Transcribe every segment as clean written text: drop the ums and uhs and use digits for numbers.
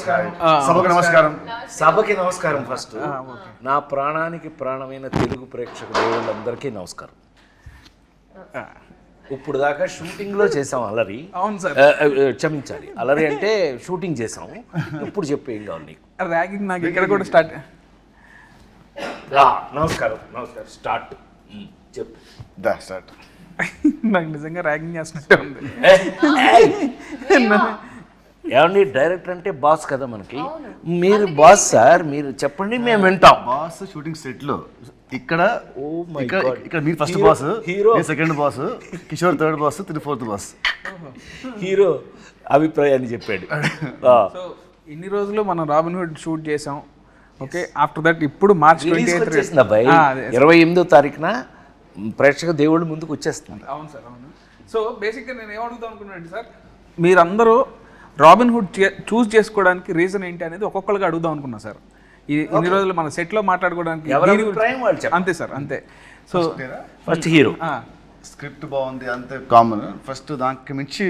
నమస్కారం. సభకు నమస్కారం. సభకి నమస్కారం. ఫస్ట్ నా ప్రాణానికి ప్రాణమైన తెలుగు ప్రేక్షక దేవుళ్ళందరికీ నమస్కారం. ఇప్పుడు దాకా షూటింగ్ లో చేసాం అలరి. అవును సార్, క్షమించాలి, అలరి అంటే షూటింగ్ చేసాం. ఇప్పుడు చెప్పు ఏం కావాలి నీకు? ర్యాగింగ్ నాకు ఇక్కడ కూడా స్టార్ట్. నమస్కారం. నమస్కారం. స్టార్ట్ చెప్పు. స్టార్ట్. నాకు నిజంగా ర్యాగింగ్ చేస్తున్నట్టే ఉంది. ఏమండి, డైరెక్టర్ అంటే బాస్ కదా మనకి. మీరు బాస్ సార్, మీరు చెప్పండి, మేము వింటాం. బాస్ షూటింగ్ సెట్ లో ఇక్కడ God. ఇక్కడ మీరు first boss, hero second boss, Kishore third boss, తిని ఫోర్త్ బాస్. హీరో అభిప్రాయాన్ని చెప్పాడు. సో ఇన్ని రోజులు మనం రాబిన్ హుడ్ షూట్ చేసాం. ఓకే, ఆఫ్టర్ దట్ ఇప్పుడు మార్చ్ 28 అబ్బాయి 28వ తారీఖున ప్రేక్షక దేవుళ్ళు ముందుకు వచ్చేస్తుంది. అవును సార్, అవును. సో బేసిక్గా నేను ఏమడుగుతాను అనుకున్నాను సార్, మీరందరూ రాబిన్ హుడ్ చూస్ చేసుకోవడానికి రీజన్ ఏంటి అనేది ఒక్కొక్కరికి అడుగుదాం అనుకున్నా సార్. ఇన్ని రోజులు మన సెట్లో మాట్లాడుకోవడానికి అంతే సార్, అంతే. సో ఫస్ట్ హీరో స్క్రిప్ట్ బాగుంది అంతే కామన్. ఫస్ట్ దానికి మించి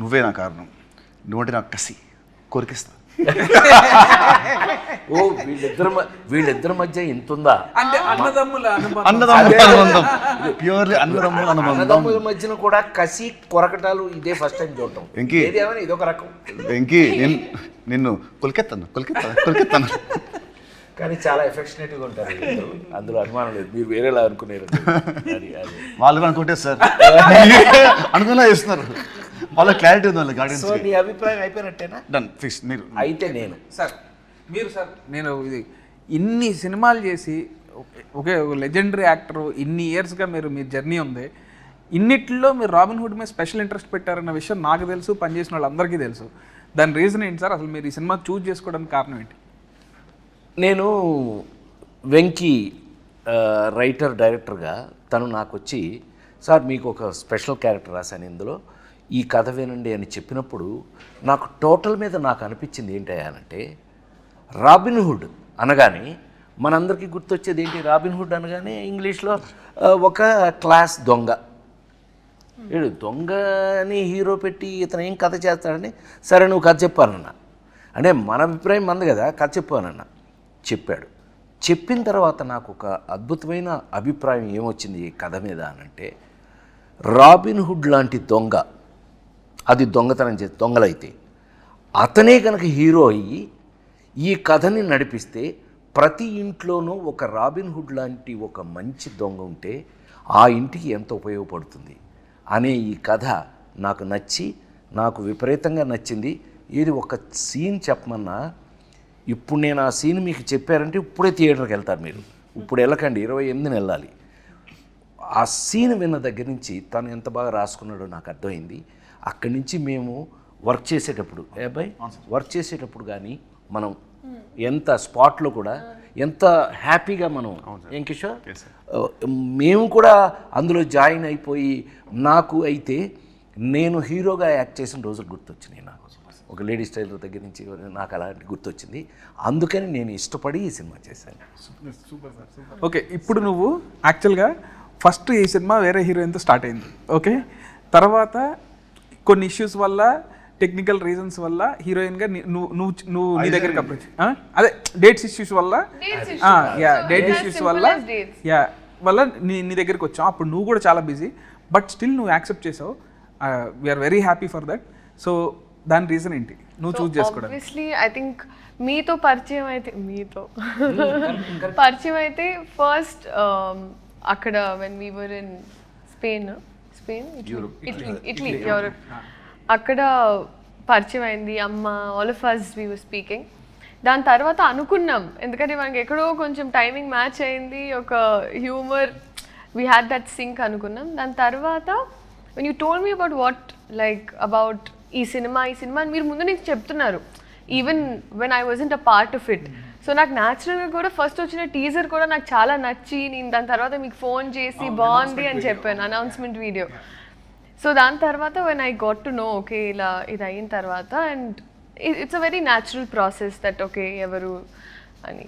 నువ్వే నా కారణం. నువ్వంటే నాకు కసి, కొరికిస్తా. ఓ వీళ్ళిద్దరి మధ్య ఇంత ఉందా? అంటే అన్నదమ్ముల అనుబంధం, ప్యూర్లీ అన్నదమ్ముల మధ్యన కూడా కసి కొరకటాలు ఇదే ఫస్ట్ టైం చూడటం. ఇదొక రకం. వెంకీ నిన్ను కొలికెత్తాను. కానీ చాలా ఎఫెక్షనేట్గా ఉంటారు, అందులో అనుమానం లేదు. మీరు వేరేలా అనుకునేరు. వాళ్ళు అనుకుంటే సార్ అనుకున్నా చేస్తున్నారు. వాళ్ళ క్లారిటీ ఉంది వాళ్ళకి. సో నీ అభిప్రాయం అయిపోయినట్టేనా? Done, fix. మీరు అయితే నేను సార్, మీరు సార్, నేను ఇది ఇన్ని సినిమాలు చేసి ఒకే లెజెండరీ యాక్టర్, ఇన్ని ఇయర్స్గా మీ జర్నీ ఉంది. ఇన్నిట్లో మీరు రాబిన్ హుడ్ మీద స్పెషల్ ఇంట్రెస్ట్ పెట్టారన్న విషయం నాకు తెలుసు, పనిచేసిన వాళ్ళందరికీ తెలుసు. దాని రీజన్ ఏంటి సార్? అసలు మీరు ఈ సినిమా చూస్ చేసుకోవడానికి కారణం ఏంటి? నేను వెంకీ రైటర్ డైరెక్టర్గా తను నాకు వచ్చి, సార్ మీకు ఒక స్పెషల్ క్యారెక్టర్ రాశాను ఇందులో, ఈ కథ వినండి అని చెప్పినప్పుడు నాకు టోటల్ మీద నాకు అనిపించింది ఏంటంటే, రాబిన్ హుడ్ అనగానే మనందరికీ గుర్తొచ్చేది ఏంటి? రాబిన్ హుడ్ అనగానే ఇంగ్లీష్లో ఒక క్లాస్ దొంగ. వీడు దొంగని హీరో పెట్టి ఇతను ఏం కథ చేస్తాడని, సరే నువ్వు కథ చెప్పానన్నా, అంటే మన అభిప్రాయం మంది కదా, కథ చెప్పానన్నా. చెప్పాడు. చెప్పిన తర్వాత నాకు ఒక అద్భుతమైన అభిప్రాయం ఏమొచ్చింది ఈ కథ మీద అనంటే, రాబిన్ హుడ్ లాంటి దొంగ, అది దొంగతనం చేసి దొంగలైతే అతనే కనుక హీరో అయ్యి ఈ కథని నడిపిస్తే ప్రతి ఇంట్లోనూ ఒక రాబిన్ హుడ్ లాంటి ఒక మంచి దొంగ ఉంటే ఆ ఇంటికి ఎంత ఉపయోగపడుతుంది అనే ఈ కథ నాకు నచ్చి, నాకు విపరీతంగా నచ్చింది. ఇది ఒక సీన్ చెప్పమన్నా, ఇప్పుడు నేను ఆ సీన్ మీకు చెప్పారంటే ఇప్పుడే థియేటర్కి వెళ్తారు మీరు. ఇప్పుడు వెళ్ళకండి, 28న వెళ్ళాలి. ఆ సీన్ విన్న దగ్గర నుంచి తను ఎంత బాగా రాసుకున్నాడో నాకు అర్థమైంది. అక్కడి నుంచి మేము వర్క్ చేసేటప్పుడు వర్క్ చేసేటప్పుడు కానీ మనం ఎంత స్పాట్లో కూడా ఎంత హ్యాపీగా మనం, ఏం కిషోర్, మేము కూడా అందులో జాయిన్ అయిపోయి, నాకు అయితే నేను హీరోగా యాక్ట్ చేసిన రోజులు గుర్తొచ్చినాయి. నాకు ఒక లేడీ స్టైలర్ దగ్గర నుంచి నాకు అలాంటి గుర్తొచ్చింది. అందుకని నేను ఇష్టపడి ఈ సినిమా చేశాను. ఓకే, ఇప్పుడు నువ్వు యాక్చువల్గా ఫస్ట్ ఈ సినిమా వేరే హీరోయిన్తో స్టార్ట్ అయింది. ఓకే, తర్వాత కొన్ని ఇష్యూస్ వల్ల, టెక్నికల్ రీజన్స్ వల్ల హీరోయిన్గా నువ్వు నీ దగ్గరికి అప్రోచ్, అదే డేట్స్ ఇష్యూస్ వల్ల, డేట్ ఇష్యూస్ వల్ల నీ దగ్గరికి వచ్చావు. అప్పుడు నువ్వు కూడా చాలా బిజీ, బట్ స్టిల్ నువ్వు యాక్సెప్ట్ చేసావు. We are very happy for that. So దాని రీజన్ ఏంటి నువ్వు చూస్ చేసుకోవడం? ఆబ్వియస్లీ ఐ థింక్ మీతో పరిచయం అయితే ఫస్ట్ అక్కడ when we were in Spain, Italy, Europe, అక్కడ పరిచయం అయింది. అమ్మ, all of us we were speaking. దాని తర్వాత అనుకున్నాం, ఎందుకంటే మనకి ఎక్కడో కొంచెం టైమింగ్ మ్యాచ్ అయింది, ఒక humour, we had that sync అనుకున్నాం. దాని తర్వాత when you told me about what like about ఈ సినిమా అని మీరు ముందు నుంచి చెప్తున్నారు, even when I wasn't a part of it. So నాకు న్యాచురల్గా కూడా ఫస్ట్ వచ్చిన టీజర్ కూడా నాకు చాలా నచ్చి, నేను దాని తర్వాత మీకు ఫోన్ చేసి బాగుంది అని చెప్పాను, అనౌన్స్మెంట్ వీడియో. సో దాని తర్వాత when I got to know, okay ఇలా ఇది అయిన తర్వాత, and it's a very natural process that okay ఎవరు అని.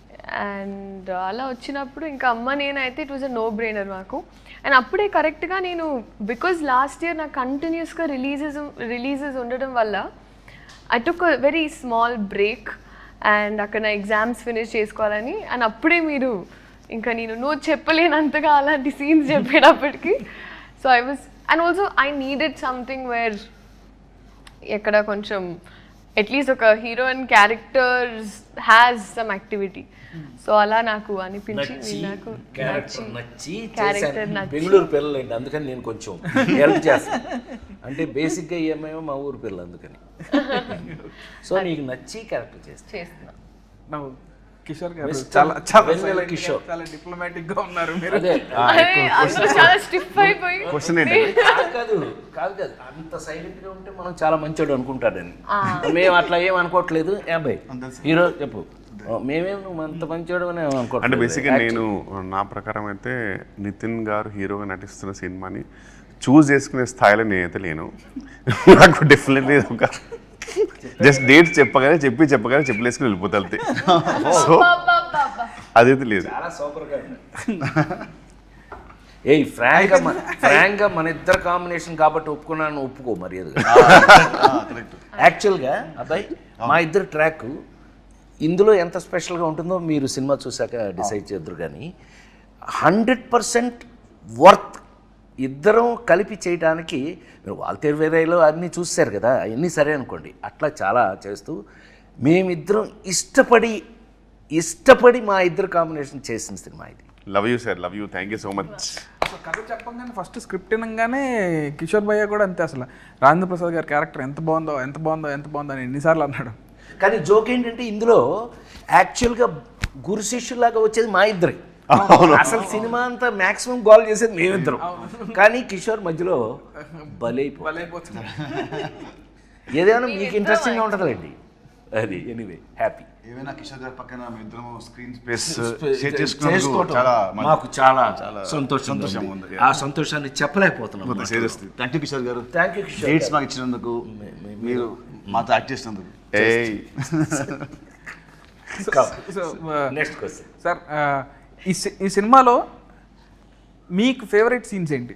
అండ్ అలా వచ్చినప్పుడు ఇంకా అమ్మ నేనైతే it was a no brainer మాకు. అండ్ అప్పుడే కరెక్ట్గా నేను, బికాజ్ లాస్ట్ ఇయర్ నాకు కంటిన్యూస్గా రిలీజెస్ ఉండడం వల్ల I took a very small break and అక్కడ నా ఎగ్జామ్స్ ఫినిష్ చేసుకోవాలని అండ్ అప్పుడే మీరు ఇంకా నేను నువ్వు చెప్పలేనంతగా అలాంటి సీన్స్ చెప్పేటప్పటికి so I was and also I needed something where ఎక్కడ కొంచెం అట్లీస్ట్ ఒక heroine characters has some activity so అలా నాకు అనిపించి నాకు నచ్చి క్యారెక్టర్ నచ్చి బెంగళూరు పిల్లలండి అందుకని నేను కొంచెం హెల్ప్ చేస్తాను అంటే బేసిక్గా ఏమేమో మా ఊరు పిల్లలు అందుకని సో నీకు నచ్చి క్యారెక్టర్ చేస్తున్నా కిషోర్ గారు Mr. చాలా చాలా వెన్నెల కిషోర్. చాలా డిప్లొమాటిక్ గా ఉన్నారు మీరు. అదే అందరూ చాలా స్టిఫ్ అయిపోయి క్వశ్చన్ ఏంటంటే కాదు అంత సైలెంట్ గా ఉంటే మనం చాలా మంచోడు అనుకుంటాడని మేము అట్లా ఏం అనుకోవట్లేదు అబ్బాయి హీరో చెప్పు మేమేం నువ్వు అంత మంచోడు అని అంటే అనుకోవట్లేదు బేసిక్గా నేను నా ప్రకారం అయితే నితిన్ గారు హీరోగా నటిస్తున్న సినిమాని చూస్ చేసుకునే స్థాయిలో నేనైతే లేను. నాకు డెఫినెట్లీ ఒక జస్ట్ డేట్స్ చెప్పగానే చెప్పలేసుకుని వెళ్ళిపోతా అంతే. సో అదైతే లేదు. చాలా సూపర్ గా ఏయ్ ఫ్రాంక్ గా మన ఇద్దరు కాంబినేషన్ కాబట్టి ఒప్పుకున్నాను ఒప్పుకో మర్యాదగా యాక్చువల్గా అబ్బాయి మా ఇద్దరు ట్రాక్ ఇందులో ఎంత స్పెషల్గా ఉంటుందో మీరు సినిమా చూసాక డిసైడ్ చేద్దరు కానీ 100% వర్త్ ఇద్దరం కలిపి చేయడానికి మీరు వాల్తేరు వేరేలో అన్నీ చూసారు కదా అవన్నీ సరే అనుకోండి అట్లా చాలా చేస్తూ మేమిద్దరం ఇష్టపడి మా ఇద్దరు కాంబినేషన్ చేసిన సినిమా ఇది. Love you sir, love you, thank you so much. అసలు కథ చెప్పంగానే ఫస్ట్ స్క్రిప్ట్ వినగానే కిషోర్ భయ్య కూడా అంతే అసలు రాజేంద్ర ప్రసాద్ గారి క్యారెక్టర్ ఎంత బాగుందో అని ఎన్నిసార్లు అన్నాడు. కానీ జోక్ ఏంటంటే ఇందులో యాక్చువల్గా గురు శిష్యులాగా వచ్చేది మా ఇద్దరే. అసలు సినిమా అంతా మాక్సిమం గోల్ చేసేది మేమిద్దరం. కానీ కిషోర్ మధ్యలో బలైపోతుంది. ఏదైనా మీకు ఇంట్రెస్టింగ్గా ఉంటుందండి అది. ఎనీవే హ్యాపీ ఏమైనా కిషోర్ గారి పక్కన మేము ఇద్దరం స్క్రీన్ స్పేస్ చేసుకోవటం మాకు చాలా సంతోషం ఉంది. ఆ సంతోషాన్ని చెప్పలేకపోతున్నాం. థ్యాంక్ యూ కిషోర్ గారు, థ్యాంక్ యూ కిషోర్. డేట్స్ మాకు ఇచ్చినందుకు, మీరు మాతో యాక్ట్ చేసినందుకు. నెక్స్ట్ క్వశ్చన్ సార్, ఈ సినిమాలో మీకు ఫేవరెట్ సీన్స్ ఏంటి?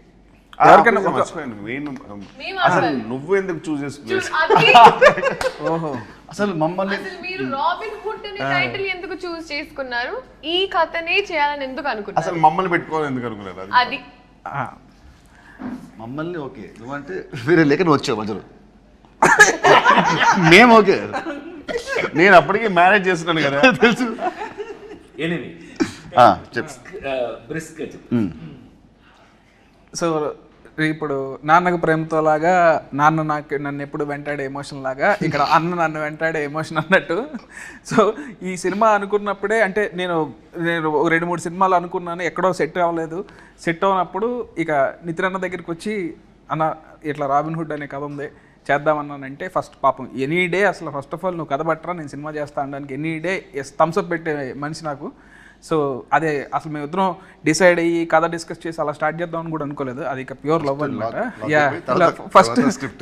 ఎవరికైనా అసలు నువ్వు ఎందుకు చూస్ చేసుకున్నావు? ఓహో, అసలు మమ్మల్ని మీరు రాబిన్ హుడ్ అనే టైటిల్ ఎందుకు చూస్ చేసుకున్నారు? ఈ కథనే చేయాలని ఎందుకు అనుకున్నారు? అసలు మమ్మల్ని పెట్టుకోవాలని ఎందుకు అనుకున్నారు? అది మమ్మల్ని ఓకే నువ్వంటే వేరే లేక నువ్వు వచ్చావు మధ్యలో. మేము ఓకే, నేను అప్పటికి మ్యారేజ్ చేస్తున్నాను కదా తెలుసు. ఎనీవే చెప్పు. బ్రిస్క్గా చెప్పు. సో ఇప్పుడు నాన్నకు ప్రేమతో లాగా నాన్న నన్ను ఎప్పుడు వెంటాడే ఎమోషన్ లాగా ఇక్కడ అన్న నన్ను వెంటాడే ఎమోషన్ అన్నట్టు. సో ఈ సినిమా అనుకున్నప్పుడే అంటే నేను 2-3 సినిమాలు అనుకున్నాను, ఎక్కడో సెట్ అవ్వలేదు. సెట్ అవ్వనప్పుడు ఇక నితిన్ అన్న దగ్గరికి వచ్చి అన్న ఇట్లా రాబిన్ హుడ్ అనే కథ ఉంది చేద్దామన్నానంటే ఫస్ట్ పాపం ఎనీ డే అసలు ఫస్ట్ ఆఫ్ ఆల్ నువ్వు కథ పట్టరా నేను సినిమా చేస్తా అనడానికి ఎనీ డే థమ్స్అప్ పెట్టే మనిషి నాకు. సో అదే అసలు మేము ఇద్దరం డిసైడ్ అయ్యి కథ డిస్కస్ చేసి అలా స్టార్ట్ చేద్దామని కూడా అనుకోలేదు. అది ఇక ప్యూర్ లవ్ అనమాట.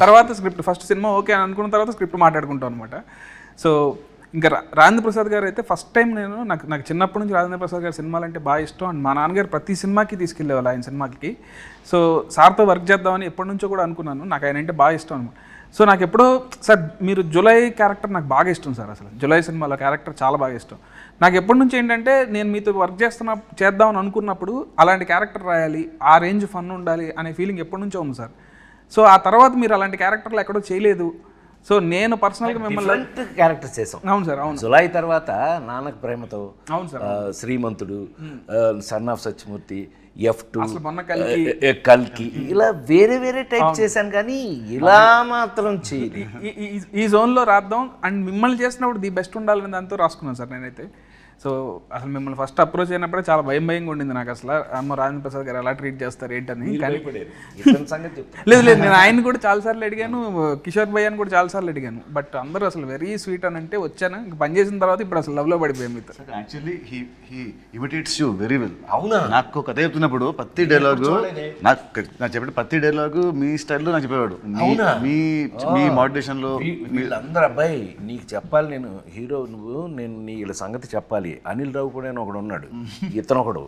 తర్వాత స్క్రిప్ట్ ఫస్ట్ సినిమా ఓకే అని అనుకున్న తర్వాత స్క్రిప్ట్ మాట్లాడుకుంటాం అనమాట. సో ఇంకా రాజేంద్ర ప్రసాద్ గారు అయితే ఫస్ట్ టైం నాకు చిన్నప్పటి నుంచి రాజేంద్ర ప్రసాద్ గారి సినిమాలు అంటే బాగా ఇష్టం. అండ్ మా నాన్నగారు ప్రతి సినిమాకి తీసుకెళ్ళేవాళ్ళు ఆయన సినిమాకి. సో సార్తో వర్క్ చేద్దామని ఎప్పటి నుంచో కూడా అనుకున్నాను. నాకు ఆయన అంటే బాగా ఇష్టం అనమాట. సో నాకు ఎప్పుడో సార్ మీరు జులై క్యారెక్టర్ నాకు బాగా ఇష్టం సార్. అసలు జులై సినిమాలో క్యారెక్టర్ చాలా బాగా ఇష్టం నాకు. ఎప్పటి నుంచి ఏంటంటే నేను మీతో వర్క్ చేద్దామని అనుకున్నప్పుడు అలాంటి క్యారెక్టర్ రాయాలి, ఆ రేంజ్ ఫన్ ఉండాలి అనే ఫీలింగ్ ఎప్పటి నుంచో ఉంది సార్. సో ఆ తర్వాత మీరు అలాంటి క్యారెక్టర్లు ఎక్కడో చేయలేదు. సో నేను పర్సనల్గా మిమ్మల్ని క్యారెక్టర్ చేసాం. అవును సార్, అవును. జులై తర్వాత నాన్నకు ప్రేమతో, అవును sir, Srimanthudu, son of Satyamurthy, F2, అసలు మొన్న కల్కి, ఇలా వేరే టైప్ చేశాను కానీ ఇలా మాత్రం చేయదు. ఈ జోన్లో రాద్దాం అండ్ మిమ్మల్ని చేసినప్పుడు ది బెస్ట్ ఉండాలని దాంతో రాసుకున్నాను సార్ నేనైతే. సో అసలు మిమ్మల్ని ఫస్ట్ అప్రోచ్ అయినప్పుడే చాలా భయంగా ఉండింది నాకు. అసలు అమ్మ రాజేంద్ర ప్రసాద్ గారు ఎలా ట్రీట్ చేస్తారు ఏంటని. లేదు నేను ఆయన కూడా చాలాసార్లు అడిగాను, కిషోర్ భయ్యని కూడా చాలాసార్లు అడిగాను. బట్ అందరూ అసలు వెరీ స్వీట్ అని అంటే వచ్చాను. ఇంక పని చేసిన తర్వాత ఇప్పుడు అసలు లవ్లో పడిపోయాం మీతో. Actually he imitates you very well. అవునా? నాకు కథ చెప్తున్నప్పుడు ప్రతి డైలాగు నాకు చెప్పిన ప్రతి డైలాగు మీ స్టైల్లో నాకు చెప్పేవాడు. మీ మోటివేషన్లో వీళ్ళందరూ అబ్బాయి నీకు చెప్పాలి, నేను హీరో నువ్వు, నేను వీళ్ళ సంగతి చెప్పాలి. అనిల్ రావు కూడా ఒకడు ఉన్నాడు, ఇతను ఒకడు,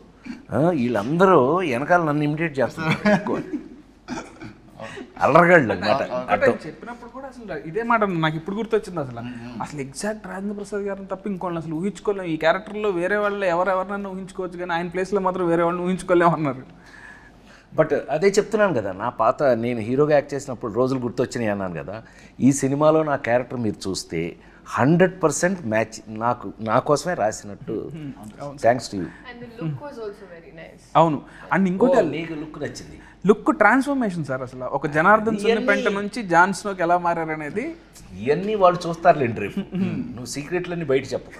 వీళ్ళందరూ వెనకాల నన్ను ఇమిటేట్ చేస్తున్నారు. అల్లరగాళ్ళు అనమాట. అంటే చెప్పినప్పుడు కూడా అసలు ఇదే మాట నాకు ఇప్పుడు గుర్తొచ్చింది. అసలు ఎగ్జాక్ట్ రాజేంద్ర ప్రసాద్ గారిని తప్ప ఇంకోళ్ళని అసలు ఊహించుకోలేము. ఈ క్యారెక్టర్లో వేరే వాళ్ళు ఎవరెవరినైనా ఊహించుకోవచ్చు, కానీ ఆయన ప్లేస్లో మాత్రం వేరే వాళ్ళని ఊహించుకోలేము అన్నారు. బట్ అదే చెప్తున్నాను కదా, నా పాత నేను హీరోగా యాక్ట్ చేసినప్పుడు రోజులు గుర్తొచ్చినాయి అన్నాను కదా. ఈ సినిమాలో నా క్యారెక్టర్ మీరు చూస్తే 100% మ్యాచ్ నా కోసమే రాసినట్టు. Thanks to you. And the look was also very nice. అవును. అండ్ ఇంకోటి నీకు లుక్ నచ్చింది. లుక్ ట్రాన్స్ఫర్మేషన్ సార్, అసలు ఒక జనార్దన్ సున్నిపెంట నుంచి జాన్స్నోకి ఎలా మారారనేది ఇవన్నీ వాళ్ళు చూస్తారులేండి రేపు. నువ్వు సీక్రెట్లన్నీ బయట చెప్పు.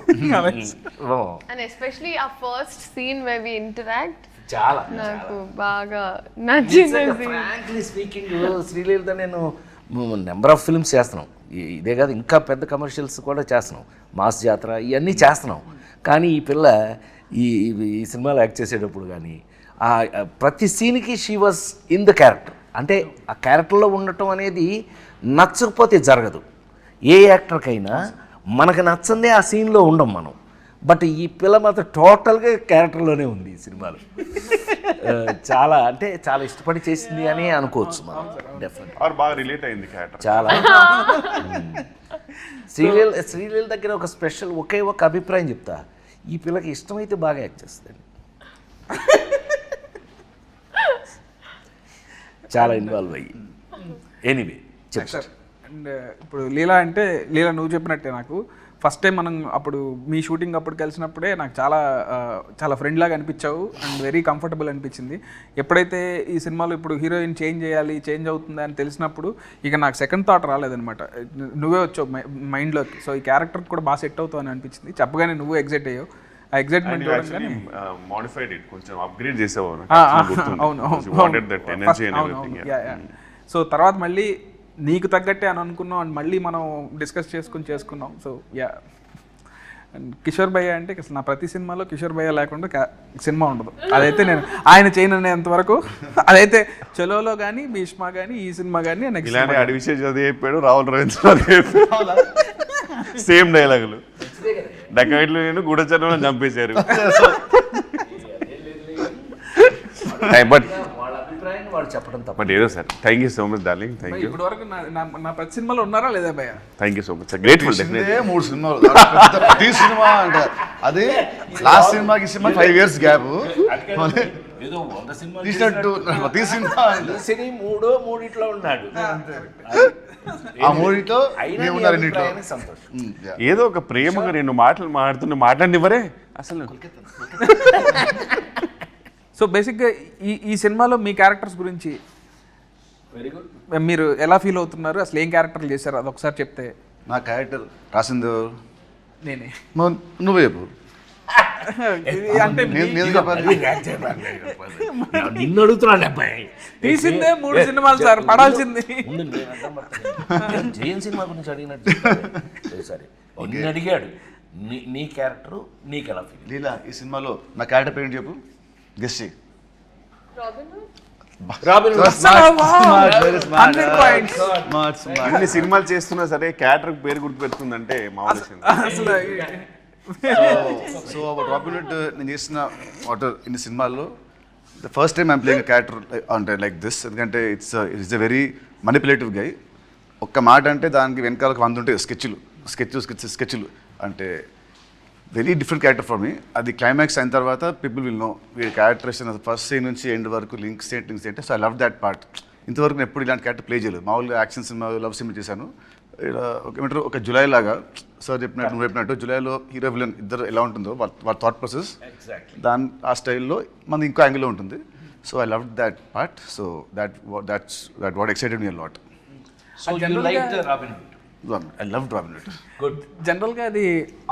And especially our first scene where we interact, చాలా నాకు బాగా నచ్చింది. ఫ్రాంక్లీ స్పీకింగ్ శ్రీలీలత నేను నెంబర్ ఆఫ్ ఫిల్మ్స్ చేస్తున్నాం. ఇదే కాదు, ఇంకా పెద్ద కమర్షియల్స్ కూడా చేస్తున్నాం, మాస్ జాతర ఇవన్నీ చేస్తున్నాం. కానీ ఈ పిల్ల ఈ ఈ సినిమాలో యాక్ట్ చేసేటప్పుడు కానీ ప్రతి సీన్కి she was in the character. అంటే ఆ క్యారెక్టర్లో ఉండటం అనేది నచ్చకపోతే జరగదు. ఏ యాక్టర్కైనా మనకు నచ్చందే ఆ సీన్లో ఉండం మనం. బట్ ఈ పిల్ల మాత్రం టోటల్గా క్యారెక్టర్లోనే ఉంది ఈ సినిమాలో. చాలా అంటే చాలా ఇష్టపడి చేసింది అని అనుకోవచ్చు మనం. డెఫినెట్ ఆర్ బాగా రిలేట్ అయింది క్యారెక్టర్. చాలా. శ్రీలీల దగ్గర ఒక స్పెషల్ ఒకే ఒక అభిప్రాయం చెప్తా, ఈ పిల్లకి ఇష్టమైతే బాగా యాక్ట్ చేస్తుంది. చాలా ఇన్వాల్వ్ అయ్యి. ఎనీవే చెప్తారు. అండ్ ఇప్పుడు లీలా అంటే లీలా నువ్వు చెప్పినట్టే నాకు ఫస్ట్ టైం మనం అప్పుడు మీ షూటింగ్ అప్పుడు కలిసినప్పుడే నాకు చాలా చాలా ఫ్రెండ్ లాగా అనిపించావు అండ్ వెరీ కంఫర్టబుల్ అనిపించింది. ఎప్పుడైతే ఈ సినిమాలో ఇప్పుడు హీరోయిన్ చేంజ్ అవుతుంది అని తెలిసినప్పుడు ఇక నాకు సెకండ్ థాట్ రాలేదనమాట. నువ్వే వచ్చావు మైండ్లోకి. సో ఈ క్యారెక్టర్ కూడా బాగా సెట్ అవుతావు అని అనిపించింది. చెప్పగానే నువ్వు ఎగ్జైట్ అయ్యావు. ఆ ఎగ్జైట్మెంట్ మోడిఫైడ్ ఇట్, కొంచెం అప్గ్రేడ్ చేసావు. సో తర్వాత మళ్ళీ నీకు తగ్గట్టే అని అనుకున్నాం అండ్ మళ్ళీ మనం డిస్కస్ చేసుకున్నాం. సో యా, అండ్ కిషోర్ భయ్య అంటే అసలు నా ప్రతి సినిమాలో కిషోర్ భయ్య లేకుండా సినిమా ఉండదు. అదైతే నేను ఆయన చేయనంత వరకు అదైతే చలోలో కానీ భీష్మ కానీ ఈ సినిమా కానీ ఇలానే అడివిషయం చదివి చెప్పాడు, రాహుల్ రవీంద్ర సేమ్ డైలాగులు. డకాయిట్లు నేను గూఢచర్మలో చంపేశారు. బట్ వాళ్ళ అభిప్రాయాన్ని వాళ్ళు చెప్పడం తప్ప. బట్ ఏదో sir, thank you so much darling. Thank you. ఇప్పటి వరకు నా ప్రతి సినిమాలో ఉన్నారా లేదా భయ్య? Thank you so much, grateful. తీసిందే 3 సినిమాలు, ప్రతి సినిమా అంటే అదే లాస్ట్ సినిమాకి సినిమా 5 years గ్యాప్ ఏదో 100 సినిమాలు తీసినట్టు ప్రతి సినిమా సినీ మూడిట్లో ఉన్నాడు. ఆ మూడిట్లో మేము ఉన్నారు రెండిట్లో. సంతోషం. ఏదో ఒక ప్రేమగా రెండు మాటలు మాట్లాడినివ్వరే అసలు. సో బేసిక్గా ఈ సినిమాలో మీ క్యారెక్టర్స్ గురించి వెరీ గుడ్. మీరు ఎలా ఫీల్ అవుతున్నారు, అసలు ఏం క్యారెక్టర్లు చేశారు అది ఒకసారి చెప్తే. నా క్యారెక్టర్ రాసింది నేనే. నువ్వే చెప్పు. అంటే నేను చెప్పాలి. నిన్ను అడుగుతున్నాడు అబ్బాయి. తీసిందే 3 సినిమాలు సార్, పడాల్సింది. జయన్ సినిమా గురించి అడిగినట్టు సరే నిన్ను అడిగాడు. నీ క్యారెక్టర్ నీకు ఎలా ఫీల్? లీలా, ఈ సినిమాలో నా క్యారెక్టర్ పేరు చెప్పు, గెస్ చేయి. రాబిన్ అన్ని సినిమాలు చేస్తున్నా సరే క్యారెక్టర్ పేరు గుర్తు పెడుతుందంటే మామూలు. సో రాబిన్ హుడ్ నేను చేసిన వాటర్ ఇన్ని సినిమాల్లో the first time I'm playing character అంటే లైక్ దిస్. ఎందుకంటే ఇట్స్ ఎ వెరీ మనిపులేటివ్ గై. ఒక్క మాట అంటే దానికి వెనకాల 100 ఉంటాయి స్కెచ్లు అంటే very different character for me. అది క్లైమాక్స్ అయిన తర్వాత పీపుల్ విల్ నో వీడి క్యారెక్టరేషన్ ఫస్ట్ సీన్ నుంచి ఎండ్ వరకు లింక్స్ ఏంటి. So I love that part. ఇంతవరకు నేను ఎప్పుడు ఇలాంటి క్యారెక్టర్ ప్లే చేయలేదు. మామూలుగా యాక్షన్ సినిమా, లవ్ సినిమా చేశాను. ఏమంటారు ఒక జులై లాగా సార్ చెప్పినట్టు నువ్వు చెప్పినట్టు జులైలో హీరో విలన్ ఇద్దరు ఎలా ఉంటుందో వాళ్ళ థాట్ ప్రాసెస్ దాని ఆ స్టైల్లో మనది ఇంకో యాంగిల్లో ఉంటుంది. So I love that part. So that what excited me a lot. So you liked Robin Hood? I loved Robin Hood. Good. జనరల్గా అది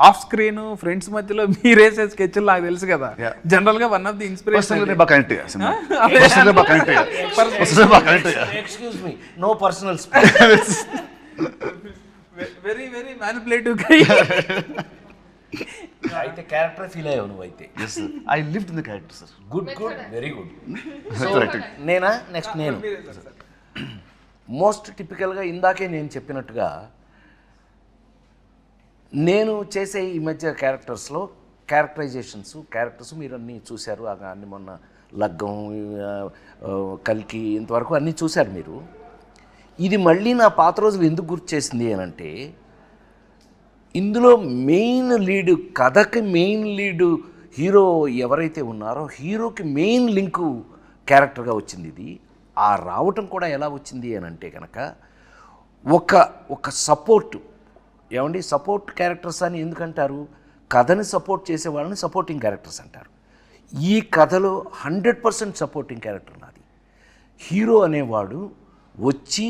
ఆఫ్ స్క్రీన్ ఫ్రెండ్స్ మధ్యలో మీరేసే స్కెచ్లు నాకు తెలుసు కదా. జనరల్గా one of the inspiration. Personally బాగా కనెక్ట్ అయ్యా సినిమా. Personally బాగా కనెక్ట్ అయ్యా. Excuse me, no personal space. Very very manipulative guy. అయితే క్యారెక్టర్ ఫీల్ అయ్యావు నువ్వు అయితే. Yes, sir. I lived in the character, sir. Good very good. Correct. నేనా నెక్స్ట్ నేను మోస్ట్ టిపికల్గా ఇందాకే నేను చెప్పినట్టుగా నేను చేసే ఈ మధ్య క్యారెక్టర్స్ మీరు అన్నీ చూశారు. అన్ని మొన్న లగ్గం, కల్కి ఇంతవరకు అన్నీ చూశారు మీరు. ఇది మళ్ళీ నా పాత రోజులు ఎందుకు గుర్తు చేసింది అని అంటే, ఇందులో మెయిన్ లీడు, కథకి మెయిన్ లీడు హీరో ఎవరైతే ఉన్నారో హీరోకి మెయిన్ లింకు క్యారెక్టర్గా వచ్చింది ఇది. ఆ రావటం కూడా ఎలా వచ్చింది అని అంటే కనుక ఒక సపోర్ట్, ఏమండి సపోర్ట్ క్యారెక్టర్స్ అని ఎందుకంటారు? కథని సపోర్ట్ చేసే వాళ్ళని సపోర్టింగ్ క్యారెక్టర్స్ అంటారు. ఈ కథలో 100% సపోర్టింగ్ క్యారెక్టర్ నాది. హీరో అనేవాడు వచ్చి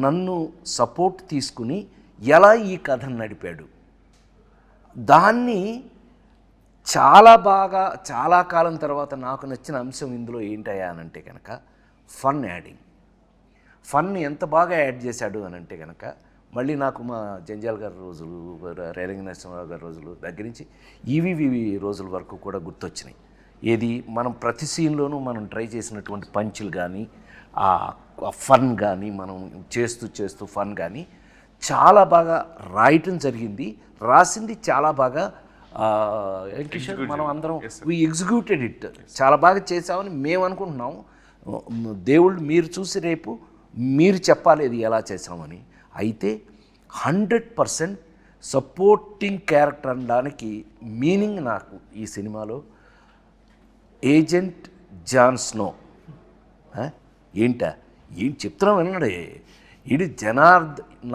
నన్ను సపోర్ట్ తీసుకుని ఎలా ఈ కథను నడిపాడు, దాన్ని చాలా బాగా చాలా కాలం తర్వాత నాకు నచ్చిన అంశం ఇందులో ఏంటయ్యా అని అంటే కనుక ఫన్ యాడింగ్. ఫన్ ఎంత బాగా యాడ్ చేశాడు అని అంటే కనుక మళ్ళీ నాకు మా జంజాల్ గారి రోజులు, రేలంగి నరసింహరావు గారి రోజులు దగ్గర నుంచి ఈవీవి రోజుల వరకు కూడా గుర్తొచ్చినాయి. ఏది మనం ప్రతి సీన్లోనూ మనం ట్రై చేసినటువంటి పంచులు కానీ, ఆ ఫన్ కానీ, మనం చేస్తూ ఫన్ కానీ చాలా బాగా రాయటం జరిగింది. రాసింది చాలా బాగా కిషోర్, మనం అందరం వీ ఎగ్జిక్యూటెడ్ ఇట్, చాలా బాగా చేసామని మేము అనుకుంటున్నాం. దేవుళ్ళు మీరు చూసి రేపు మీరు చెప్పాలి ఇది ఎలా చేసామని. అయితే 100% సపోర్టింగ్ క్యారెక్టర్ అనడానికి మీనింగ్ నాకు ఈ సినిమాలో ఏజెంట్ జాన్ స్నో. ఏం చెప్తున్నాం వినండి. ఇది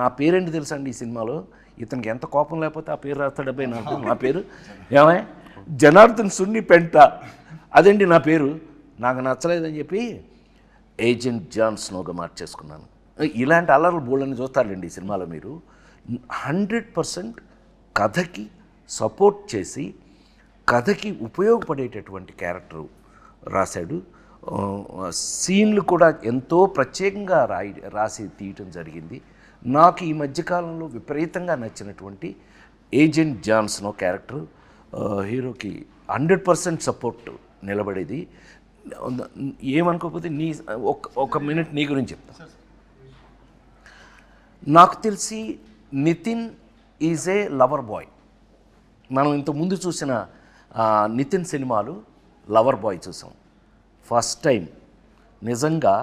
నా పేరేంటి తెలుసా అండి ఈ సినిమాలో? ఇతనికి ఎంత కోపం లేకపోతే ఆ పేరు రాస్తాడు. అబ్బాయి నాకు నా పేరు ఏమై జనార్దన్ సున్ని పెంట, అదండి నా పేరు. నాకు నచ్చలేదని చెప్పి ఏజెంట్ జాన్ స్నోగా మార్చేసుకున్నాను. ఇలాంటి అల్లర్లు బోళ్ళని చూస్తారండి ఈ సినిమాలో మీరు. 100% కథకి సపోర్ట్ చేసి కథకి ఉపయోగపడేటటువంటి క్యారెక్టర్ రాశాడు. సీన్లు కూడా ఎంతో ప్రత్యేకంగా రాసి తీయటం జరిగింది. నాకు ఈ మధ్యకాలంలో విపరీతంగా నచ్చినటువంటి ఏజెంట్ జాన్ స్నో క్యారెక్టర్ హీరోకి 100% సపోర్ట్ నిలబడేది. ఏమనుకోకపోతే ఒక మినిట్ నీ గురించి చెప్తా. నాకు తెలిసి Nitin is a lover boy. మనం ఇంతకుముందు చూసిన నితిన్ సినిమాలు లవర్ బాయ్ చూసాం. ఫస్ట్ టైం నిజంగా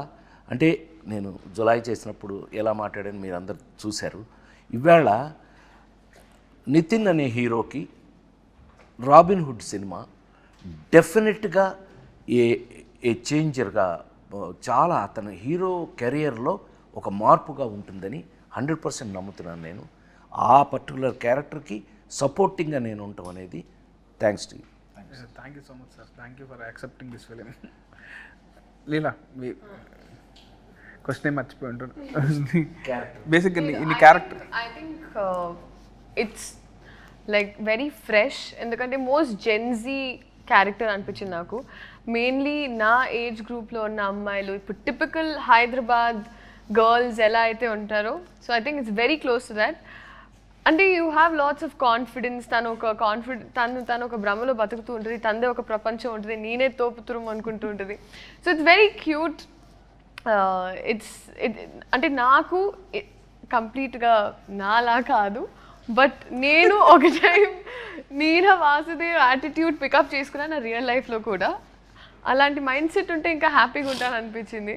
అంటే నేను జులై చేసినప్పుడు ఎలా మాట్లాడాను మీరు అందరు చూశారు. ఇవాళ నితిన్ అనే హీరోకి రాబిన్ హుడ్ సినిమా డెఫినెట్గా ఏ చేంజర్గా, చాలా అతని హీరో కెరియర్లో ఒక మార్పుగా ఉంటుందని 100% నమ్ముతున్నాను నేను. ఆ పర్టికులర్ క్యారెక్టర్కి సపోర్టింగ్గా నేను ఉండటం అనేది thanks to you. Thank you so much sir. Thank you for accepting this film. Leela, me question ఏం మర్చిపోయి ఉంటారు. బేసిక్గా ఇన్ని character I think it's like very fresh. ఎందుకంటే మోస్ట్ జెన్జీ క్యారెక్టర్ అనిపించింది నాకు. మెయిన్లీ నా ఏజ్ గ్రూప్లో ఉన్న అమ్మాయిలు, ఇప్పుడు టిపికల్ హైదరాబాద్ గర్ల్స్ ఎలా అయితే ఉంటారో, so I think it's very close to that. అంటే you have lots of confidence. తను ఒక భ్రమలో బతుకుతూ ఉంటుంది, తనదే ఒక ప్రపంచం ఉంటుంది, నేనే తోపుతురం అనుకుంటూ ఉంటుంది. So it's very cute. అంటే నాకు కంప్లీట్గా నాలా కాదు, బట్ నేను ఒక టైం మీరా వాసుదేవ్ యాటిట్యూడ్ పికప్ చేసుకున్నాను నా రియల్ లైఫ్లో కూడా. అలాంటి మైండ్ సెట్ ఉంటే ఇంకా హ్యాపీగా ఉంటాను అనిపించింది.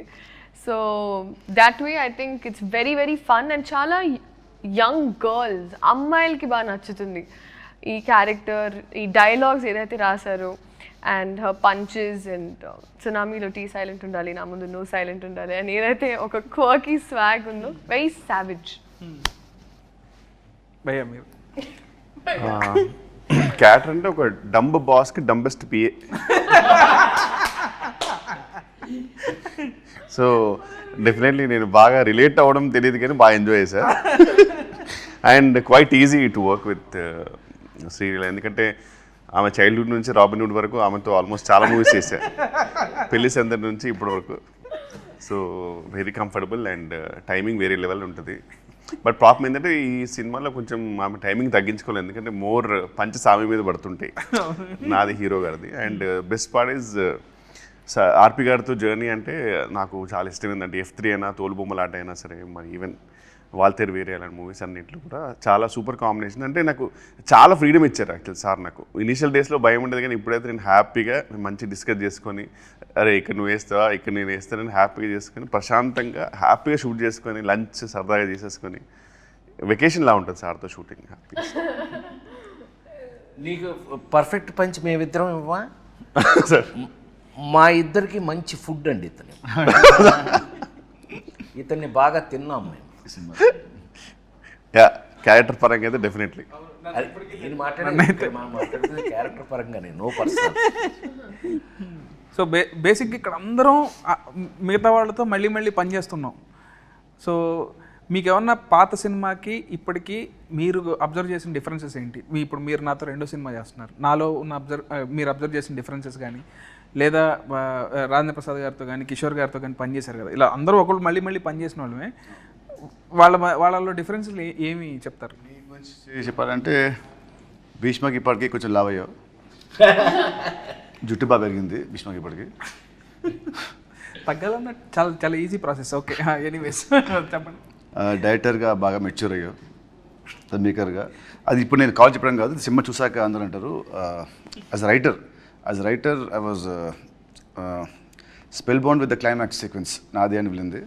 So that way I think it's very very fun and చాలా యంగ్ గర్ల్స్, అమ్మాయిలకి బాగా నచ్చుతుంది ఈ క్యారెక్టర్. ఈ డైలాగ్స్ ఏదైతే రాశారో అండ్ హర్ పంచెస్ అండ్ సునామీలో టీ సైలెంట్ ఉండాలి, నా ముందు నో సైలెంట్ ఉండాలి అని ఏదైతే ఒక క్వర్కీ స్వాగ్ ఉందో, వెరీ సావిజ్. భయ్యా మీరు క్యారెక్టర్ అంటే ఒక డంబ్ బాస్కి డంబెస్ట్ పిఏ. సో డెఫినెట్లీ నేను బాగా రిలేట్ అవ్వడం తెలియదు కానీ బాగా ఎంజాయ్ చేశా. And quiet easy to work with Sreeleela. ఎందుకంటే ఆమె చైల్డ్హుడ్ నుంచి రాబిన్హుడ్ వరకు ఆమెతో ఆల్మోస్ట్ చాలా మూవీస్ చేశా, పెళ్లి సందడి నుంచి ఇప్పటి వరకు. So very comfortable and timing వేరే లెవెల్ ఉంటుంది. బట్ ప్రాబ్లం ఏంటంటే ఈ సినిమాలో కొంచెం ఆమె టైమింగ్ తగ్గించుకోలేదు, ఎందుకంటే మోర్ పంచెస్ ఆమె మీద పడుతుంటాయి, నాది హీరో గారిది. అండ్ బెస్ట్ పార్ట్ ఈజ్ ఆర్పి గారితో జర్నీ అంటే నాకు చాలా ఇష్టం. ఏంటంటే F3 అయినా, తోలుబొమ్మలాట అయినా సరే, మరి ఈవెన్ వాల్తేరు వేరే అలాంటి మూవీస్ అన్నింటిలో కూడా చాలా సూపర్ కాంబినేషన్. అంటే నాకు చాలా ఫ్రీడమ్ ఇచ్చారు యాక్చువల్ సార్. నాకు ఇనీషియల్ డేస్లో భయం ఉండేది, కానీ ఇప్పుడైతే నేను హ్యాపీగా మంచి డిస్కస్ చేసుకొని, అరే ఇక్కడ నువ్వు వేస్తావా, ఇక్కడ నేను వేస్తానని హ్యాపీగా చేసుకొని, ప్రశాంతంగా హ్యాపీగా షూట్ చేసుకొని, లంచ్ సరదాగా చేసేసుకొని, వెకేషన్లా ఉంటుంది సార్తో షూటింగ్ హ్యాపీగా. నీకు పర్ఫెక్ట్ పంచ్ మేమిద్దరం ఇవ్వా సార్ మా ఇద్దరికి మంచి ఫుడ్ అండి ఇతన్ని బాగా తిన్నాం మేము. క్యారెక్టర్ పరంగా అయితే డెఫినెట్లీ. నేను మాట్లాడేది క్యారెక్టర్ పరంగానే, నో పర్సనల్. సో బేసిక్గా ఇక్కడ అందరం మిగతా వాళ్ళతో మళ్ళీ మళ్ళీ పనిచేస్తున్నాం. సో మీకు ఏమన్నా పాత సినిమాకి ఇప్పటికీ మీరు అబ్జర్వ్ చేసిన డిఫరెన్సెస్ ఏంటి? ఇప్పుడు మీరు నాతో 2వ సినిమా చేస్తున్నారు, నాలో ఉన్న మీరు అబ్జర్వ్ చేసిన డిఫరెన్సెస్ కానీ, లేదా రాజేంద్ర ప్రసాద్ గారితో కానీ కిషోర్ గారితో కానీ పనిచేశారు కదా, ఇలా అందరూ ఒకళ్ళు మళ్ళీ మళ్ళీ పనిచేసిన వాళ్ళమే, వాళ్ళలో డిఫరెన్స్లు ఏమి చెప్తారు? మీ గురించి చెప్పాలంటే భీష్మకి ఇప్పటికీ కొంచెం లావ్ అయ్యావు, జుట్టు బాగా పెరిగింది భీష్మకి ఇప్పటికి. తగ్గాలన్న చాలా చాలా ఈజీ ప్రాసెస్. ఓకే, ఎనీవేస్ చెప్పండి. డైరెక్టర్గా బాగా మెచ్యూర్ అయ్యావు, మేకర్గా. అది ఇప్పుడు నేను కాల్ చెప్పడం కాదు, సినిమా చూసాక అందరూ అంటారు. As writer I was spellbound with the climax sequence నాది అని వెళ్ళింది.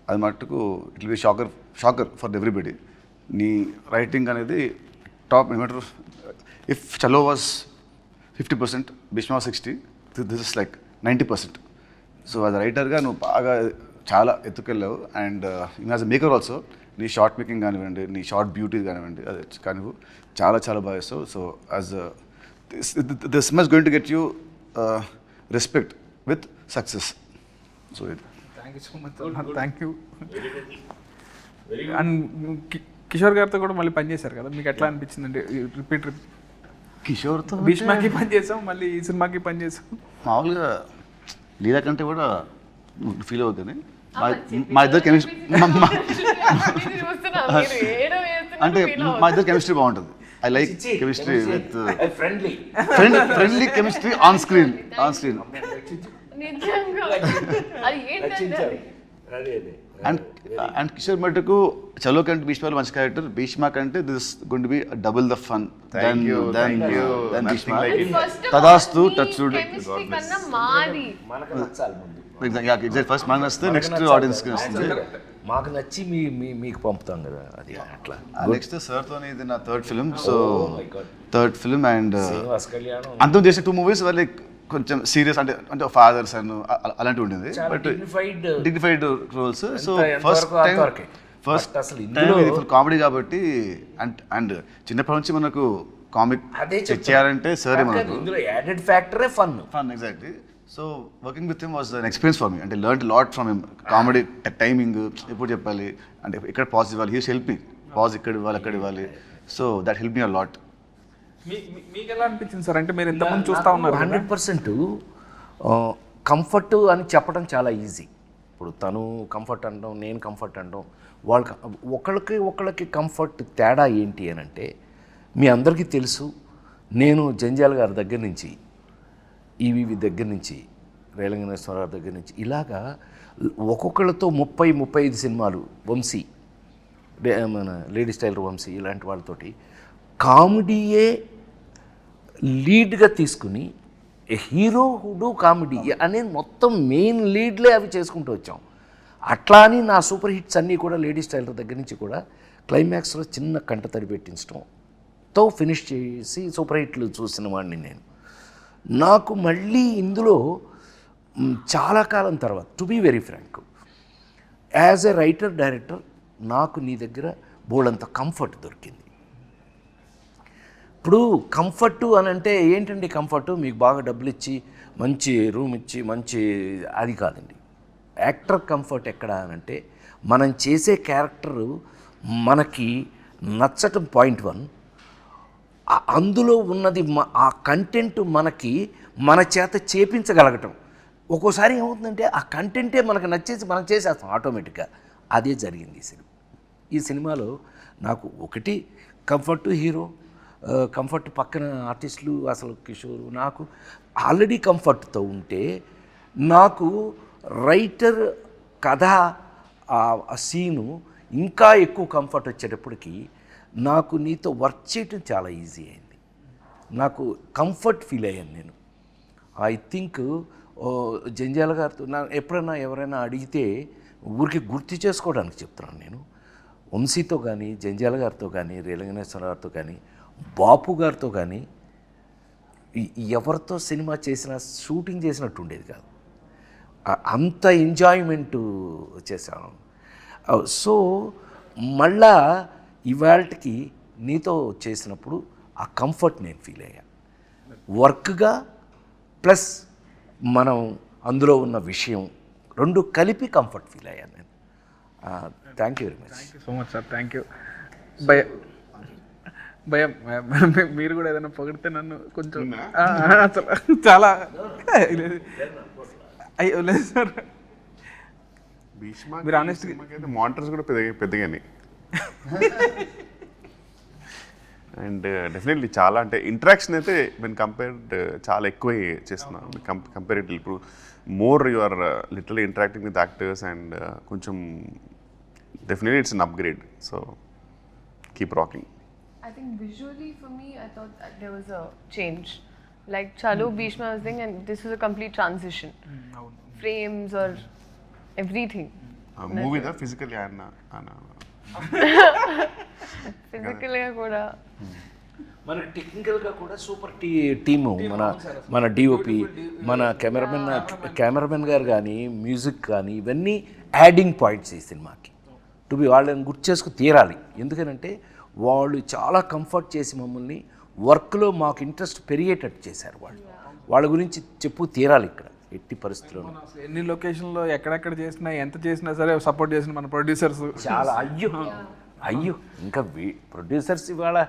అది మట్టుకు it will be shocker for everybody. నీ రైటింగ్ అనేది టాప్. ఏమంటారు, if Chalo was 50%, Bheeshma 60, this is like 90%. So as రైటర్గా నువ్వు బాగా చాలా ఎత్తుకెళ్ళావు. And as a maker also నీ షార్ట్ మేకింగ్ కానివ్వండి, నీ షార్ట్ బ్యూటీ కానివ్వండి, అది కానివ్వు చాలా చాలా బాగా చేస్తావు. So as this cinema is going to get you respect with success. So thank you so much, thank you. And Kishore గారితో కూడా మళ్ళీ పనిచేశారు కదా, మీకు ఎట్లా అనిపించిందండి? రిపీట్ కిషోర్తో భీష్మకి పనిచేసాం, మళ్ళీ ఈ సినిమాకి పనిచేసాం. మామూలుగా లీలా కంటే కూడా ఫీల్ అవుతుంది. మా ఇద్దరు కెమిస్ట్రీ అంటే మా ఇద్దరు కెమిస్ట్రీ బాగుంటుంది. I like chemistry with friendly chemistry on screen. And Kishore మటుకు చలో కంటే భీష్మలో మంచి క్యారెక్టర్, భీష్మ కంటే this going to be double the fun then Bheeshma. తదాస్తు టచ్ ఫస్ట్ మనకు వస్తే నెక్స్ట్ ఆడియన్స్కి వస్తుంది. మాకు నచ్చి మీకు పంపుతాం కదా, అది అట్లా. నెక్స్ట్ సార్తో ఇది నా third film. So third film and కళ్యాణం అంతం చేసిన 2 movies వల్ల కొంచెం సీరియస్, అంటే ఫాదర్స్ అండ్ అలాంటివి ఉండింది, but dignified roles. So first time ఇది ఫుల్ కామెడీ కాబట్టి. అండ్ చిన్నప్పటి నుంచి మనకు కామిక్ చేయాలంటే సరే మనకు యాడెడ్ ఫ్యాక్టరే fun. Exactly. So working with him was an experience for me. అంటే learn lot from him. Comedy timing ఎప్పుడు చెప్పాలి, అంటే ఇక్కడ పాజ్ ఇవ్వాలి, హీస్ హెల్ప్ మీ, పాజ్ ఇక్కడ ఇవ్వాలి అక్కడ ఇవ్వాలి. So that help me a lot. మీకు ఎలా అనిపించింది సార్? అంటే మీరు ఎంతమంది చూస్తూ ఉన్నారు? 100% కంఫర్ట్ అని చెప్పడం చాలా ఈజీ. ఇప్పుడు తను కంఫర్ట్ అనడం, నేను కంఫర్ట్ అనడం, ఒకళ్ళకి కంఫర్ట్ తేడా ఏంటి అని అంటే, మీ అందరికీ తెలుసు, నేను జంజాల్ గారి దగ్గర నుంచి, ఈవీవి దగ్గర నుంచి, రేలంగనేశ్వరరావు దగ్గర నుంచి, ఇలాగా ఒక్కొక్కళ్ళతో 30-35 సినిమాలు, వంశీ, మన లేడీస్ టైలర్ వంశీ, ఇలాంటి వాళ్ళతోటి కామెడీయే లీడ్గా తీసుకుని హీరో హుడు కామెడీ అనే మొత్తం మెయిన్ లీడ్లే అవి చేసుకుంటూ వచ్చాం. అట్లా అని నా సూపర్ హిట్స్ అన్నీ కూడా లేడీస్ టైలర్ దగ్గర నుంచి కూడా క్లైమాక్స్లో చిన్న కంట తడి పెట్టించడంతో ఫినిష్ చేసి సూపర్ హిట్లు చూసిన వాడిని నేను. నాకు మళ్ళీ ఇందులో చాలా కాలం తర్వాత, to be very frank, as a writer director నాకు నీ దగ్గర బోల్డంత కంఫర్ట్ దొరికింది. ఇప్పుడు కంఫర్టు అని అంటే ఏంటండి కంఫర్టు? మీకు బాగా డబ్బులు ఇచ్చి మంచి రూమ్ ఇచ్చి మంచి, అది కాదండి. యాక్టర్ కంఫర్ట్ ఎక్కడ అని అంటే, మనం చేసే క్యారెక్టరు మనకి నచ్చటం పాయింట్ 1, అందులో ఉన్నది ఆ కంటెంట్ మనకి మన చేత చేపించగలగటం. ఒక్కోసారి ఏమవుతుందంటే ఆ కంటెంటే మనకు నచ్చేసి మనం చేసేస్తాం ఆటోమేటిక్గా. అదే జరిగింది ఈ సినిమాలో. నాకు ఒకటి కంఫర్ట్, హీరో కంఫర్ట్, పక్కన ఆర్టిస్టులు, అసలు కిషోర్, నాకు ఆల్రెడీ కంఫర్ట్తో ఉంటే, నాకు రైటర్ కథ ఆ సీను ఇంకా ఎక్కువ కంఫర్ట్ వచ్చేటప్పటికి నాకు నీతో వర్క్ చేయటం చాలా ఈజీ అయింది. నాకు కంఫర్ట్ ఫీల్ అయ్యాను నేను. ఐ థింక్ జంజాల గారితో ఎప్పుడైనా ఎవరైనా అడిగితే ఊరికి గుర్తు చేసుకోవడానికి చెప్తున్నాను నేను. వంశీతో కానీ, జంజాల గారితో కానీ, రేలంగనేశ్వర గారితో కానీ, బాపు గారితో కానీ ఎవరితో సినిమా చేసినా షూటింగ్ చేసినట్టు ఉండేది కాదు. అంత ఎంజాయ్మెంట్ చేశాను. సో మళ్ళా ఇవాళకి నీతో చేసినప్పుడు ఆ కంఫర్ట్ నేను ఫీల్ అయ్యా. వర్క్గా ప్లస్ మనం అందులో ఉన్న విషయం రెండు కలిపి కంఫర్ట్ ఫీల్ అయ్యాను నేను. Thank you very much. Thank you so much sir. Thank you. భయం మీరు కూడా ఏదైనా పొగిడితే నన్ను కొంచెం అసలు చాలా అయ్యో లేదు సార్. భీష్మ మీరు honest గా- అయితే మానిటర్స్ కూడా పెద్దగానే అండ్ డెఫినెట్లీ చాలా అంటే ఇంటరాక్షన్ అయితే వెన్ కంపేర్డ్ చాలా ఎక్కువ చేస్తున్నాను కంపేరిటివ్. ఇప్పుడు more you are literally interacting with actors and కొంచెం definitely it's an upgrade. So keep rocking. I think visually for me, I thought that there was a change. Like Chalo Bhishma was saying, and this was a complete transition. Frames or everything. మూవీదా physically ఆయన Physically కూడా. మనకి టెక్నికల్గా కూడా super team మన DOP, మన cameraman గారు కానీ, మ్యూజిక్ కానీ, ఇవన్నీ యాడింగ్ పాయింట్స్ ఈ సినిమాకి. టు బి వాళ్ళని గుర్తు చేసుకు తీరాలి. ఎందుకనంటే వాళ్ళు చాలా కంఫర్ట్ చేసి మమ్మల్ని వర్క్లో మాకు ఇంట్రెస్ట్ పెరిగేటట్టు చేశారు. వాళ్ళ గురించి చెప్పు తీరాలి ఇక్కడ ఎట్టి పరిస్థితుల్లో. అసలు ఎన్ని లొకేషన్లో ఎక్కడెక్కడ చేసినా ఎంత చేసినా సరే సపోర్ట్ చేసిన మన ప్రొడ్యూసర్స్ చాలా అయ్యో ఇంకా ప్రొడ్యూసర్స్ ఇవాళ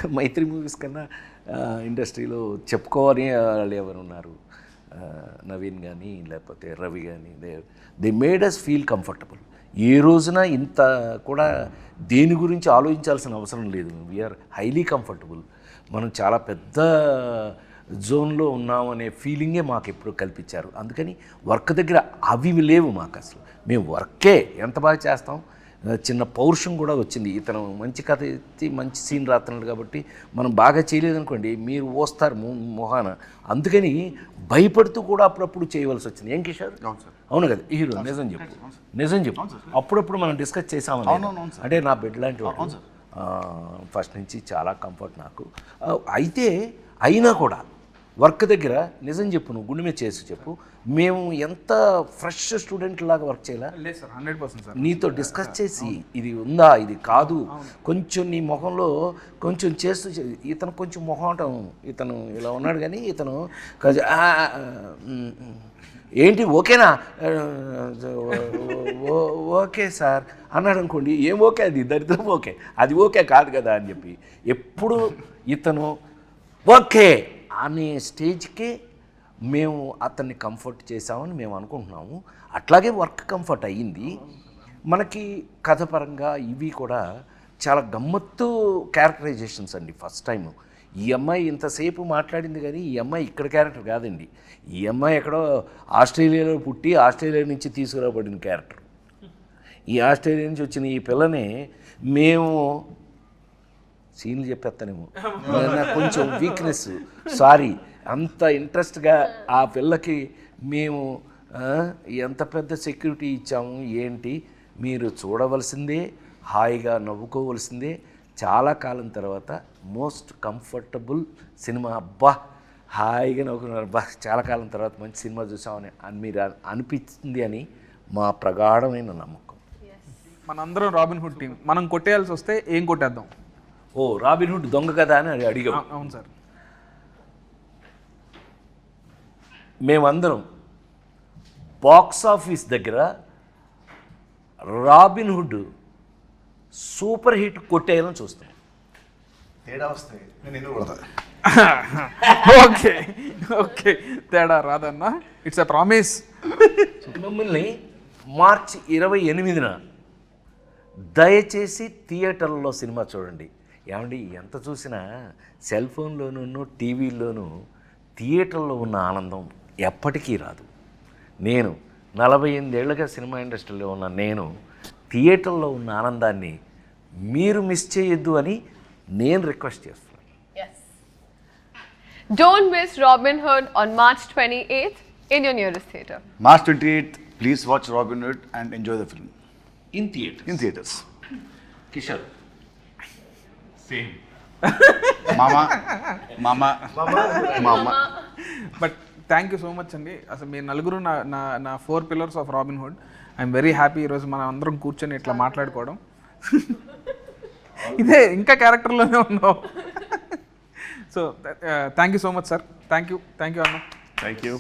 మైత్రి మూవీస్ కన్నా ఇండస్ట్రీలో చెప్పుకోవాలి వాళ్ళు ఎవరు ఉన్నారు. నవీన్ కానీ లేకపోతే రవి కానీ they made us feel comfortable. ఏ రోజున ఇంత కూడా దేని గురించి ఆలోచించాల్సిన అవసరం లేదు. We're highly comfortable. మనం చాలా పెద్ద జోన్లో ఉన్నామనే ఫీలింగే మాకు ఎప్పుడు కల్పించారు. అందుకని వర్క్ దగ్గర అవి లేవు మాకు అసలు. మేము వర్కే ఎంత బాగా చేస్తాం. చిన్న పౌరుషం కూడా వచ్చింది. ఇతను మంచి కథ ఎత్తి మంచి సీన్ రాస్తున్నాడు కాబట్టి మనం బాగా చేయలేదనుకోండి మీరు వస్తారు మొహాన. అందుకని భయపడుతూ కూడా అప్పుడప్పుడు చేయవలసి వచ్చింది. ఏం కిషోర్? అవును కదా హీరో? నిజం చెప్పు. అప్పుడప్పుడు మనం డిస్కస్ చేసామని. అంటే నా బెడ్ లాంటి వాడు ఫస్ట్ నుంచి చాలా కంఫర్ట్ నాకు. అయినా కూడా వర్క్ దగ్గర నిజం చెప్పు, నువ్వు గుండె మీద చేసి చెప్పు, మేము ఎంత ఫ్రెష్ స్టూడెంట్ లాగా వర్క్ చేయాలా? లేదు సార్, 100% సార్. నీతో డిస్కస్ చేసి ఇది ఉందా ఇది కాదు కొంచెం నీ మొహంలో కొంచెం చేస్తూ ఇతను కొంచెం మొహం ఇతను ఇలా ఉన్నాడు కానీ ఇతను ఏంటి ఓకేనా ఓకే సార్ అన్నాడు అనుకోండి. ఏం ఓకే అది దరిద్రం ఓకే, అది ఓకే కాదు కదా అని చెప్పి ఎప్పుడు ఇతను ఓకే అనే స్టేజ్కే మేము అతన్ని కంఫర్ట్ చేసామని మేము అనుకుంటున్నాము. అట్లాగే వర్క్ కంఫర్ట్ అయ్యింది మనకి. కథ పరంగా ఇవి కూడా చాలా గమ్మత్తు క్యారెక్టరైజేషన్స్ అండి. ఫస్ట్ టైం ఈ అమ్మాయి ఇంతసేపు మాట్లాడింది కానీ ఈ అమ్మాయి ఇక్కడ క్యారెక్టర్ కాదండి. ఈ అమ్మాయి ఎక్కడో ఆస్ట్రేలియాలో పుట్టి ఆస్ట్రేలియా నుంచి తీసుకురాబడిన క్యారెక్టర్. ఈ ఆస్ట్రేలియా నుంచి వచ్చిన ఈ పిల్లని మేము సీన్లు చెప్పేస్తానేమో, నాకు కొంచెం వీక్నెస్, సారీ. అంత ఇంట్రెస్ట్గా ఆ పిల్లకి మేము ఎంత పెద్ద సెక్యూరిటీ ఇచ్చాము ఏంటి మీరు చూడవలసిందే, హాయిగా నవ్వుకోవలసిందే. చాలా కాలం తర్వాత మోస్ట్ కంఫర్టబుల్ సినిమా. అబ్బా హాయిగా నవ్వుకున్నారు, అబ్బా చాలా కాలం తర్వాత మంచి సినిమా చూసామని మీరు అనిపించింది అని మా ప్రగాఢమైన నమ్మకం. మనందరం రాబిన్ హుడ్ టీం. మనం కొట్టేయాల్సి వస్తే ఏం కొట్టేద్దాం? ఓ రాబిన్ హుడ్ దొంగ కదా అని అడిగాం. అవును సార్. మేమందరం బాక్స్ ఆఫీస్ దగ్గర రాబిన్ హుడ్ సూపర్ హిట్ కొట్టేయాలని చూస్తాం. తేడా వస్తే నేను ఎన్నో కొడతా. ఓకే ఓకే, తేడా రాదన్నా, ఇట్స్ ఎ ప్రామిస్. మిమ్మల్ని మార్చి 28న దయచేసి థియేటర్లో సినిమా చూడండి. ఏమండి ఎంత చూసినా సెల్ ఫోన్లోనూ టీవీల్లోనూ థియేటర్లో ఉన్న ఆనందం ఎప్పటికీ రాదు. నేను 48 ఏళ్ళుగా సినిమా ఇండస్ట్రీలో ఉన్న నేను థియేటర్లో ఉన్న ఆనందాన్ని మీరు మిస్ చేయొద్దు అని నేను రిక్వెస్ట్ చేస్తున్నాను. Yes. Don't miss Robin Hood on March 28th in your nearest theatre. March 28th, please watch Robin Hood and enjoy the film in theatre. in theaters. Kishore Mama, but thank you so much అండి. అసలు మీ నలుగురు నా 4 pillars of robin hood. I'm very happy ఈరోజు మనం అందరం కూర్చొని ఇట్లా మాట్లాడుకోవడం. ఇదే ఇంకా క్యారెక్టర్లోనే ఉన్నావు. So thank you so much sir. Thank you అన్న. Thank you.